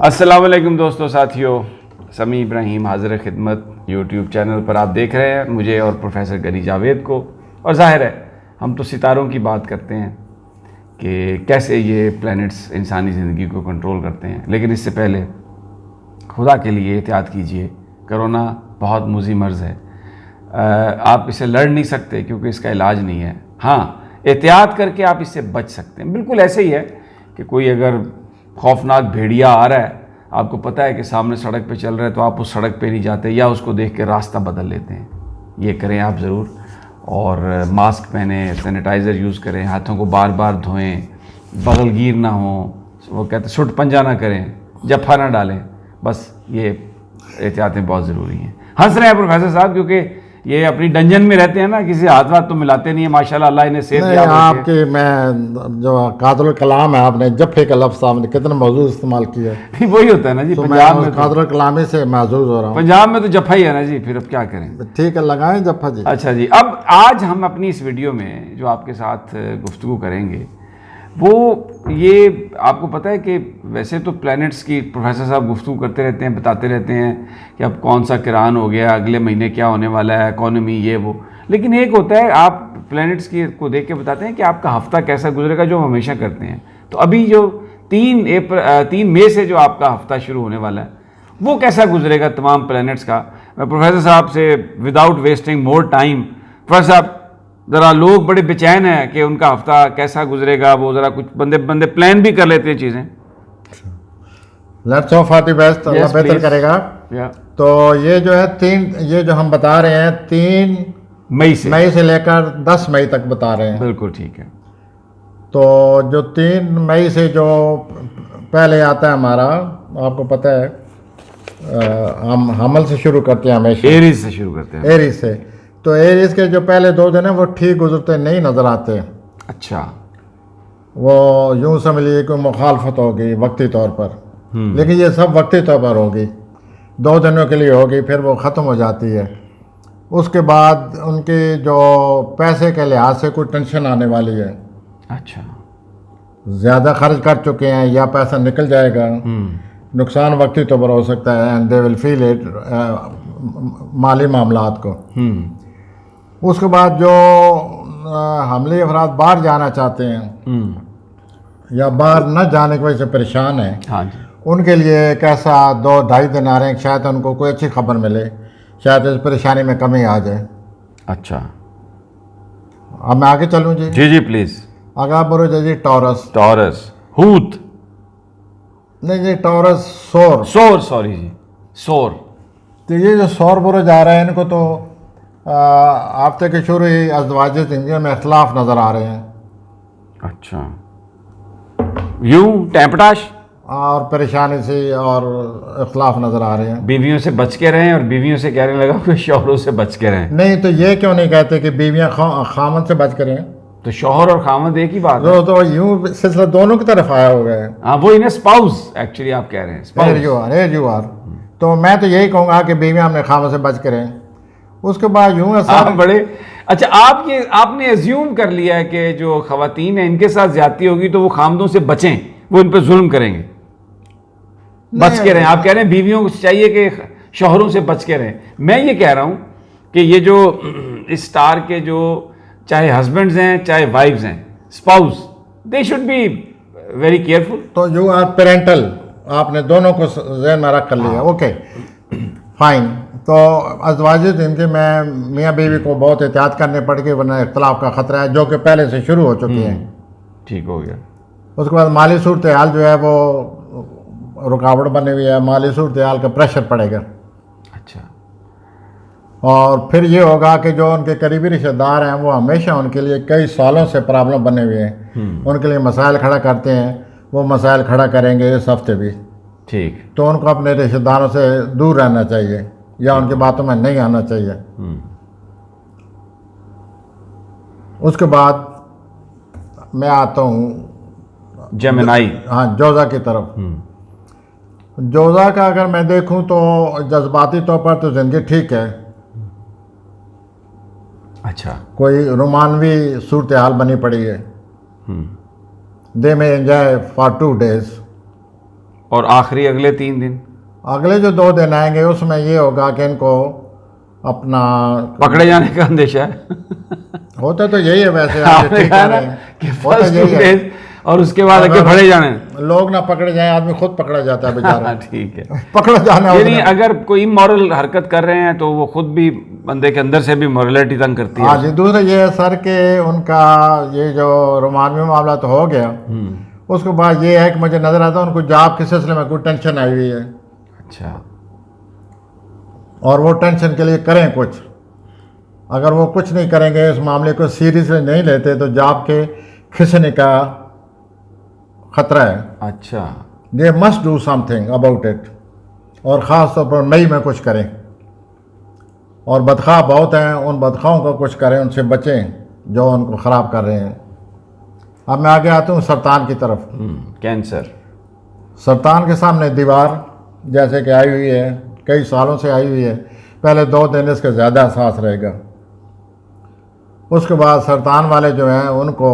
अस्सलाम वालेकुम दोस्तों, साथियों। समी इब्राहिम हाज़िर खिदमत यूट्यूब चैनल पर आप देख रहे हैं मुझे और प्रोफेसर गनी जावेद को। और जाहिर है हम तो सितारों की बात करते हैं कि कैसे ये प्लैनेट्स इंसानी ज़िंदगी को कंट्रोल करते हैं। लेकिन इससे पहले खुदा के लिए एहतियात कीजिए। कोरोना बहुत मुज़ी मर्ज़ है, आप इसे लड़ नहीं सकते क्योंकि इसका इलाज नहीं है। हाँ, एहतियात करके आप इससे बच सकते हैं। बिल्कुल ऐसे ही है कि कोई अगर खौफनाक भेड़िया आ रहा है, आपको पता है कि सामने सड़क पे चल रहा है, तो आप उस सड़क पे नहीं जाते या उसको देख के रास्ता बदल लेते हैं। ये करें आप ज़रूर। और मास्क पहने, सैनिटाइज़र यूज़ करें, हाथों को बार बार धोएं, बगलगीर ना हो, वो कहते सुट पंजा ना करें, जफ़ा ना डालें। बस ये एहतियातें बहुत ज़रूरी हैं। हंस रहे हैं प्रोफेसर साहब क्योंकि ये अपनी डंजन में रहते हैं ना, किसी हाथ वाथ तो मिलाते नहीं है। माशाल्लाह, अल्लाह इन्हें सेहत दिया। आपके मैं जो कादरुल कलाम है, आपने जफ़े का लफ्ज़ आपने कितना मौजूद इस्तेमाल किया है। वही होता है ना जी, तो पंजाब मैं में कादरुल कलामी से महजूज हो रहा हूँ। पंजाब में तो जफ़ा ही है ना जी, फिर अब क्या करें। ठीक है, लगाएं जफ़ा जी। अच्छा जी, अब आज हम अपनी इस वीडियो में जो आपके साथ गुफ्तगू करेंगे वो ये आपको पता है कि वैसे तो प्लैनेट्स की प्रोफेसर साहब गुफ्तगू करते रहते हैं, बताते रहते हैं कि अब कौन सा किरान हो गया, अगले महीने क्या होने वाला है, इकॉनमी ये वो। लेकिन एक होता है आप प्लैनेट्स की को देख के बताते हैं कि आपका हफ्ता कैसा गुजरेगा, जो हम हमेशा करते हैं। तो अभी जो 3 मई से जो आपका हफ्ता शुरू होने वाला है वो कैसा गुजरेगा तमाम प्लैनेट्स का। मैं प्रोफेसर साहब से without wasting more time, professor साहब ज़रा लोग बड़े बेचैन हैं कि उनका हफ्ता कैसा गुजरेगा, वो ज़रा कुछ बंदे प्लान भी कर लेते हैं चीज़ें। Let's hope for the best, Allah बेहतर करेगा। तो ये जो है ये जो हम बता रहे हैं 3 मई से लेकर 10 मई तक बता रहे हैं। बिल्कुल ठीक है। तो जो 3 मई से जो पहले आता है हमारा, आपको पता है हम हमल से शुरू करते हैं, हमेशा एरीज से शुरू करते हैं। एरीज से। तो एरीज के जो पहले 2 दिन है वो ठीक गुजरते नहीं नज़र आते। अच्छा, वो यूं समझ लिए कोई मुखालफत होगी वक्ती तौर पर, लेकिन ये सब वक्ती तौर पर होगी, 2 दिनों के लिए होगी, फिर वो ख़त्म हो जाती है। उसके बाद उनके जो पैसे के लिहाज से कोई टेंशन आने वाली है। अच्छा, ज़्यादा खर्च कर चुके हैं या पैसा निकल जाएगा, नुकसान वक्ती तौर पर हो सकता है, and they will feel it माली मामलात को। उसके बाद जो हमले अफराद बाहर जाना चाहते हैं या बाहर न जाने की वजह से परेशान हैं, हाँ जी, उनके लिए एक ऐसा 2-2.5 दिन आ रहे हैं, शायद उनको कोई अच्छी खबर मिले, शायद इस परेशानी में कमी आ जाए। अच्छा, अब मैं आगे चलूँ जी? जी जी प्लीज़। अगर बुरुज है जी टॉरस, हूत नहीं जी, टॉरस सोर, सॉरी जी, सोर। तो ये जो सौर बुरुज आ रहे हैं, इनको तो हफ्ते के शुरू ही अज़वाज ज़िंदगी में इख्तलाफ नज़र आ रहे हैं। अच्छा, यूं टैंपटाश और परेशानी से और इख्तलाफ नज़र आ रहे हैं। बीवियों से बच के रहें और बीवियों से कहने लगा कि शौहरों से बच के रहें। नहीं, तो ये क्यों नहीं कहते कि बीवियाँ खामद से बच के रहें? तो शौहर और खामद एक ही बात है। तो यूं सिलसिला दोनों की तरफ आया हो गया है। हाँ, वो इन्हें स्पाउस एक्चुअली आप कह रहे हैं, स्पाउस यू आर। तो मैं तो यही कहूँगा कि बीवियाँ अपने खामद से बच के रहें। उसके बाद यूं बड़े अच्छा, आपने एज्यूम कर लिया है कि जो खवातीन हैं इनके साथ ज्यादती होगी तो वो खामदों से बचें, वो इन पर जुल्म करेंगे, बच के रहें। आप कह रहे हैं बीवियों को चाहिए कि शौहरों से बच के रहें। मैं ये कह रहा हूँ कि ये जो इस स्टार के जो चाहे हस्बैंड्स हैं चाहे वाइफ्स हैं, spouse, they should be very careful. तो यू आर पेरेंटल, आपने दोनों को ज़हन में रख कर लिया। Okay fine. तो अज़वाज ज़िंदगी में मियाँ बीवी को बहुत एहतियात करने पड़ गई, वरना इख्तलाफ का ख़तरा है जो कि पहले से शुरू हो चुकी है। ठीक हो गया। उसके बाद माली सूरत हाल जो है वो रुकावट बनी हुई है, माली सूरत हाल का प्रेशर पड़ेगा। अच्छा, और फिर ये होगा कि जो उनके करीबी रिश्तेदार हैं वो हमेशा उनके लिए कई सालों से प्रॉब्लम बने हुए हैं, उनके लिए मसाइल खड़ा करते हैं, वो मसाइल खड़ा करेंगे इस हफ्ते भी। ठीक। तो उनको अपने रिश्तेदारों से दूर रहना चाहिए या उनकी बातों में नहीं आना चाहिए। उसके बाद मैं आता हूँ जेमिनी, हाँ, जोजा की तरफ। जोजा का अगर मैं देखूं तो जज्बाती तौर पर तो ज़िंदगी ठीक है। अच्छा, कोई रोमानवी सूरत हाल बनी पड़ी है। दे में एंजॉय फॉर 2 days। और आखिरी अगले 3 दिन अगले जो 2 दिन आएंगे उसमें ये होगा कि इनको अपना पकड़े जाने का अंदेशा है। होता तो यही है वैसे आपने ठीक कहा कह ना रहे हैं। कि होता फर्स्ट 2 यही है। डेज और उसके बाद आगे अगर फड़े जाने। लोग ना पकड़े जाए, आदमी खुद पकड़ा जाता है बेचारा। ठीक है। पकड़ा जाना यानी होता है। अगर कोई इमोरल हरकत कर रहे हैं तो वो खुद भी बंदे के अंदर से भी मोरलिटी तंग करती है। हाँ जी। दूसरा ये है सर कि उनका ये जो रोमानवी मामला तो हो गया, उसके बाद ये है कि मुझे नजर आता है उनको जॉब के सिलसिले में कोई टेंशन आई हुई है, अच्छा। और वो टेंशन के लिए करें कुछ। अगर वो कुछ नहीं करेंगे, इस मामले को सीरियसली नहीं लेते, तो जॉब के खिसने का खतरा है। अच्छा। They must do something about it, और ख़ास तौर पर मई में कुछ करें। और बदखा बहुत हैं, उन बदखाओं को कुछ करें, उनसे बचें जो उनको ख़राब कर रहे हैं। अब मैं आगे आता हूँ सरतान की तरफ। कैंसर। सरतान के सामने दीवार जैसे कि आई हुई है, कई सालों से आई हुई है। पहले 2 दिन इसका ज़्यादा एहसास रहेगा, उसके बाद सरतान वाले जो हैं उनको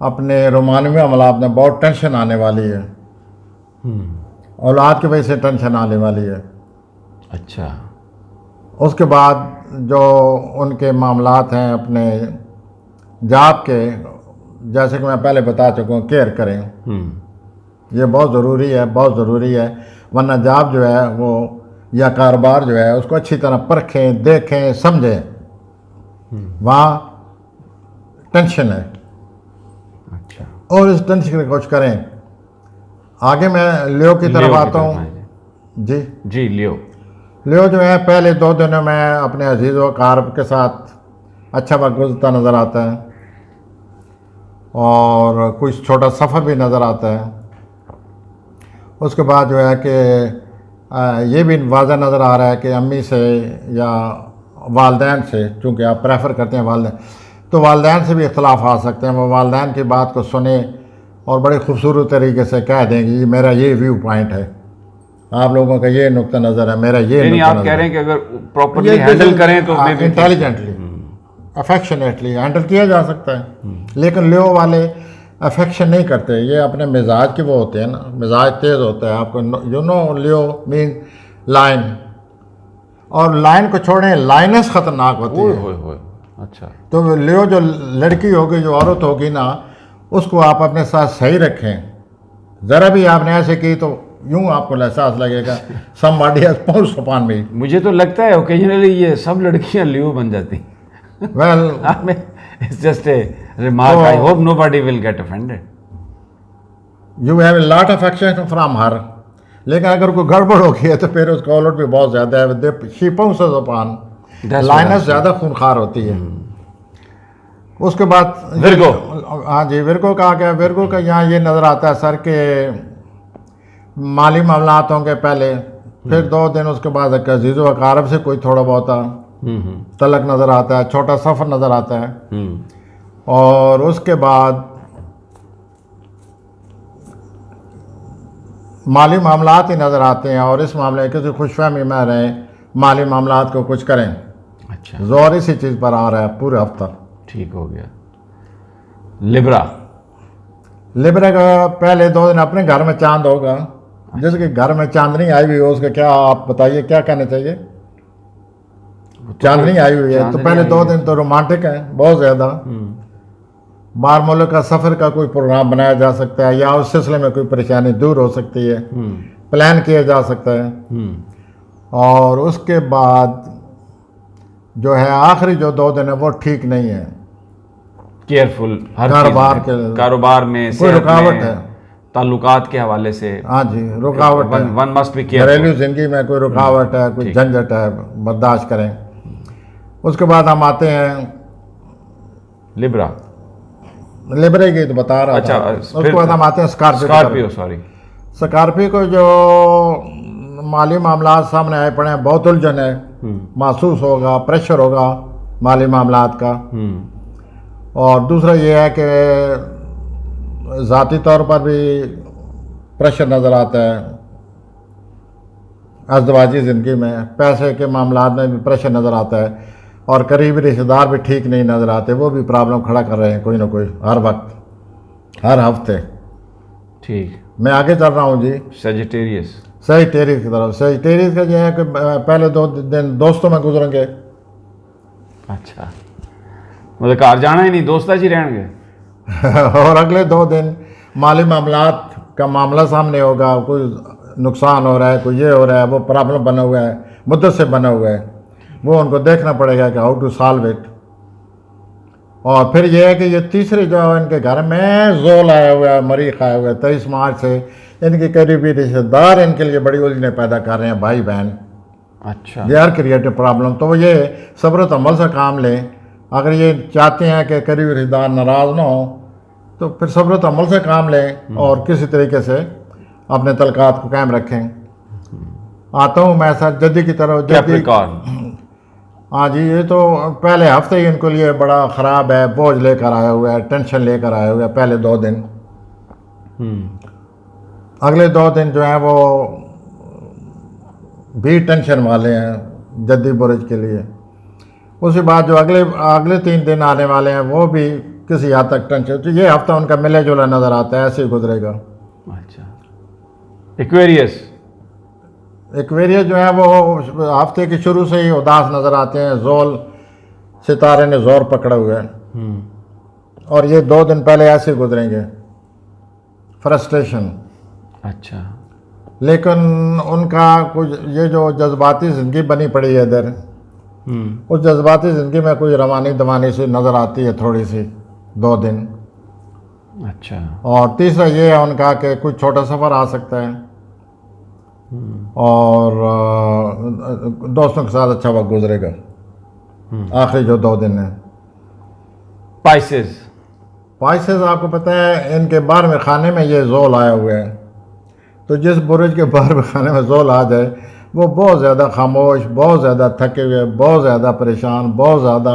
अपने रोमानवी अमलात में बहुत टेंशन आने वाली है। औलाद की वजह से टेंशन आने वाली है। अच्छा। उसके बाद जो उनके मामलात हैं अपने जॉब के, जैसे कि मैं पहले बता चुका हूँ, केयर करें। ये बहुत ज़रूरी है, बहुत ज़रूरी है। वरना जॉब जो है वो या कारोबार जो है उसको अच्छी तरह परखें, देखें, समझें। वहाँ टेंशन है, अच्छा। और इस टेंशन के कुछ करें। आगे मैं लियो की तरफ आता हूँ। जी जी। लियो जो है पहले 2 दिनों में अपने अजीज़ व कारब के साथ अच्छा वक्त गुजरता नज़र आता है, और कुछ छोटा सफ़र भी नज़र आता है। उसके बाद जो है कि ये भी वाज़ा नज़र आ रहा है कि अम्मी से या वालदैन से, चूँकि आप प्रेफर करते हैं वालदैन, तो वालदैन से भी इख्तलाफ आ सकते हैं। वो वालदैन की बात को सुने और बड़े खूबसूरत तरीके से कह देंगे ये मेरा ये व्यू पॉइंट है, आप लोगों का ये नुक्ता नज़र है, मेरा ये यानी नुक्ता आप नज़र कह है। रहे हैं कि अगर प्रॉपर्ली हैंडल करें तो इंटेलिजेंटली, अफेक्शनेटली हैंडल किया जा सकता है। लेकिन लियो वाले अफेक्शन नहीं करते, ये अपने मिजाज के वो होते हैं ना, मिजाज तेज़ होता है। आपको you know Leo mean line, और लाइन को छोड़ें, लाइनेस ख़तरनाक होती है। होए। अच्छा। तो लियो जो लड़की होगी, जो औरत होगी ना, उसको आप अपने साथ सही रखें। ज़रा भी आपने ऐसे की तो यूं आपको एहसास लगेगा somebody has pounced upon me। मुझे तो लगता है ओकेजनली ये सब लड़कियां लियो बन जाती। Well, It's just a remark. I hope nobody will get offended. you have a lot of action from her, लेकिन अगर कोई गड़बड़ हो गई है तो फिर उसका ऑलरेडी भी बहुत ज़्यादा है। She pounces upon, लाइनस ज़्यादा खूनखार होती है। उसके बाद विर्गो। हाँ जी, विर्गो का आ गया। विर्गो का यहाँ ये नज़र आता है सर के माली मामलात होंगे पहले, फिर 2 दिन उसके बाद अजीज़ो अकारब से कोई थोड़ा बहुत तलक नज़र आता है, छोटा सफ़र नज़र आता है। और उसके बाद माली मामलात ही नज़र आते हैं, और इस मामले किसी खुशफहमी में रहें, माली मामलात को कुछ करें। अच्छा। जोर इसी चीज़ पर आ रहा है पूरे हफ्ता। ठीक हो गया। लिब्रा। लिब्रा का पहले 2 दिन अपने घर में चांद होगा। जिसके घर में चांदनी आई हुई हो उसका क्या, आप बताइए क्या कहना चाहिए। चांदनी आई हुई है तो पहले 2 दिन तो रोमांटिक है बहुत ज़्यादा। बाहर मुल्क का सफ़र का कोई प्रोग्राम बनाया जा सकता है, या उस सिलसिले में कोई परेशानी दूर हो सकती है, प्लान किया जा सकता है। और उसके बाद जो है आखिरी जो 2 दिन है वो ठीक नहीं है। केयरफुल हर कारोबार में कोई रुकावट है, ताल्लुकात के हवाले से। हाँ जी, रुकावट है। One must be careful. घरेलू जिंदगी में कोई रुकावट है, कोई झंझट है, बर्दाश्त करें। उसके बाद हम आते हैं लिब्रा। लिब्रे की तो बता रहा अच्छा, था। उसके बाद हम आते हैं स्कॉर्पियो। सॉरी, स्कॉर्पियो को जो माली मामला सामने आए पड़े हैं, बहुत उलझन है, महसूस होगा, प्रेशर होगा माली मामलात का। और दूसरा ये है कि ज़ाती तौर पर भी प्रेशर नज़र आता है। अज़दवाजी ज़िंदगी में पैसे के मामलात में भी प्रेशर नज़र आता है, और करीबी रिश्तेदार भी ठीक नहीं नज़र आते, वो भी प्रॉब्लम खड़ा कर रहे हैं कोई ना कोई, हर वक्त, हर हफ्ते। ठीक। मैं आगे चल रहा हूँ जी सेजिटेरियस। सेजिटेरियस की तरफ। सेजिटेरियस का जो है कि पहले 2 दिन दोस्तों में गुजरेंगे। अच्छा, मतलब घर जाना ही नहीं, दोस्त ही रहेंगे। और अगले 2 दिन माली मामलात का मामला सामने होगा, कोई नुकसान हो रहा है, कोई ये हो रहा है, वो प्रॉब्लम बना हुआ है, मुद्दत से बना हुआ है, वो उनको देखना पड़ेगा कि हाउ टू सॉल्व इट। और फिर ये है कि ये तीसरे जो इनके घर में जोल आया हुआ है, मरीख आया हुआ है 23 मार्च से, इनके करीबी रिश्तेदार इनके लिए बड़ी उलझने पैदा कर रहे हैं, भाई बहन। अच्छा, दे आर क्रिएटिव प्रॉब्लम। तो वो ये सब्र तमल से काम लें। अगर ये चाहते हैं कि करीबी रिश्तेदार नाराज़ ना हो तो फिर सब्र तमल से काम लें और किसी तरीके से अपने तलकात को कायम रखें। आता हूँ मैं सर जद्दी की तरफ। जद्दी, कैप्रिकॉर्न। हाँ जी, ये तो पहले हफ्ते ही इनको लिए बड़ा ख़राब है, बोझ लेकर आया हुआ है, टेंशन लेकर आया हुआ है पहले 2 दिन। अगले 2 दिन जो है वो भी टेंशन वाले हैं जद्दी बुरुज के लिए। उसके बाद जो अगले 3 दिन आने वाले हैं वो भी किसी हद तक टेंशन। तो ये हफ्ता उनका मिले जुला नज़र आता है, ऐसे ही गुजरेगा। अच्छा, एक्वेरियस। एक्वेरियस जो है वो हफ्ते के शुरू से ही उदास नज़र आते हैं, जोल सितारे ने जोर पकड़ा हुआ है। और ये 2 दिन पहले ऐसे गुजरेंगे, फ्रस्ट्रेशन। अच्छा, लेकिन उनका कुछ ये जो जज्बाती ज़िंदगी बनी पड़ी है इधर, उस जज्बाती ज़िंदगी में कुछ रवानी दवानी सी नज़र आती है थोड़ी सी 2 दिन। अच्छा, और तीसरा ये है उनका कि कुछ छोटा सफ़र आ सकता है और दोस्तों के साथ अच्छा वक्त गुजरेगा आखिरी जो 2 दिन है। पाइसेस। पाइसेस आपको पता है इनके 12वें खाने में ये जोल आया हुआ है। तो जिस बुरुज के 12वें खाने में जोल आ जाए वो बहुत ज़्यादा खामोश, बहुत ज़्यादा थके हुए, बहुत ज़्यादा परेशान, बहुत ज़्यादा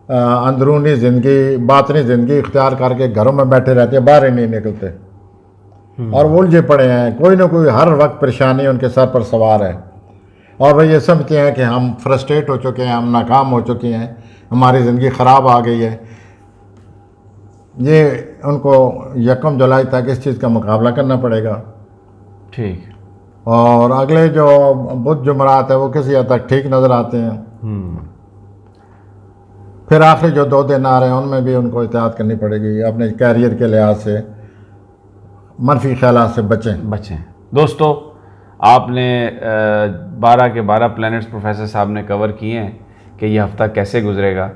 अंदरूनी ज़िंदगी, बातनी ज़िंदगी इख्तियार करके घरों में बैठे रहते हैं, बाहर ही नहीं निकलते और वो उलझे पड़े हैं। कोई ना कोई हर वक्त परेशानी उनके सर पर सवार है और वह ये समझते हैं कि हम फ्रस्ट्रेट हो चुके हैं, हम नाकाम हो चुके हैं, हमारी ज़िंदगी ख़राब आ गई है। ये उनको 1 जुलाई तक इस चीज़ का मुकाबला करना पड़ेगा। ठीक। और अगले जो बुध जुमरात है वो किसी हद तक ठीक नज़र आते हैं। फिर आखिरी जो 2 दिन आ रहे हैं उनमें भी उनको एहतियात करनी पड़ेगी, अपने कैरियर के लिहाज से मनफी ख्यालात से बचें। दोस्तों, आपने 12 के 12 प्लैनेट्स प्रोफेसर साहब ने कवर किए हैं कि ये हफ़्ता कैसे गुजरेगा।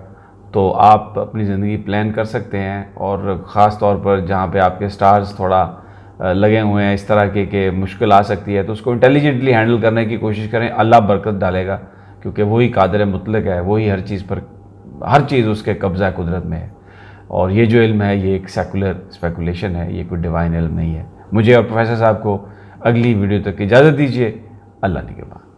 तो आप अपनी ज़िंदगी प्लान कर सकते हैं और ख़ास तौर पर जहाँ पे आपके स्टार्स थोड़ा लगे हुए हैं इस तरह के मुश्किल आ सकती है तो उसको इंटेलिजेंटली हैंडल करने की कोशिश करें। अल्लाह बरकत डालेगा क्योंकि वही कादिर मुतलक है, वही हर चीज़ पर, हर चीज़ उसके कब्ज़ा कुदरत में है। और ये जो इल्म है ये एक सेकुलर स्पेकुलेशन है, ये कोई डिवाइन इल्म नहीं है। मुझे और प्रोफेसर साहब को अगली वीडियो तक इजाज़त दीजिए। अल्लाह निगहबान।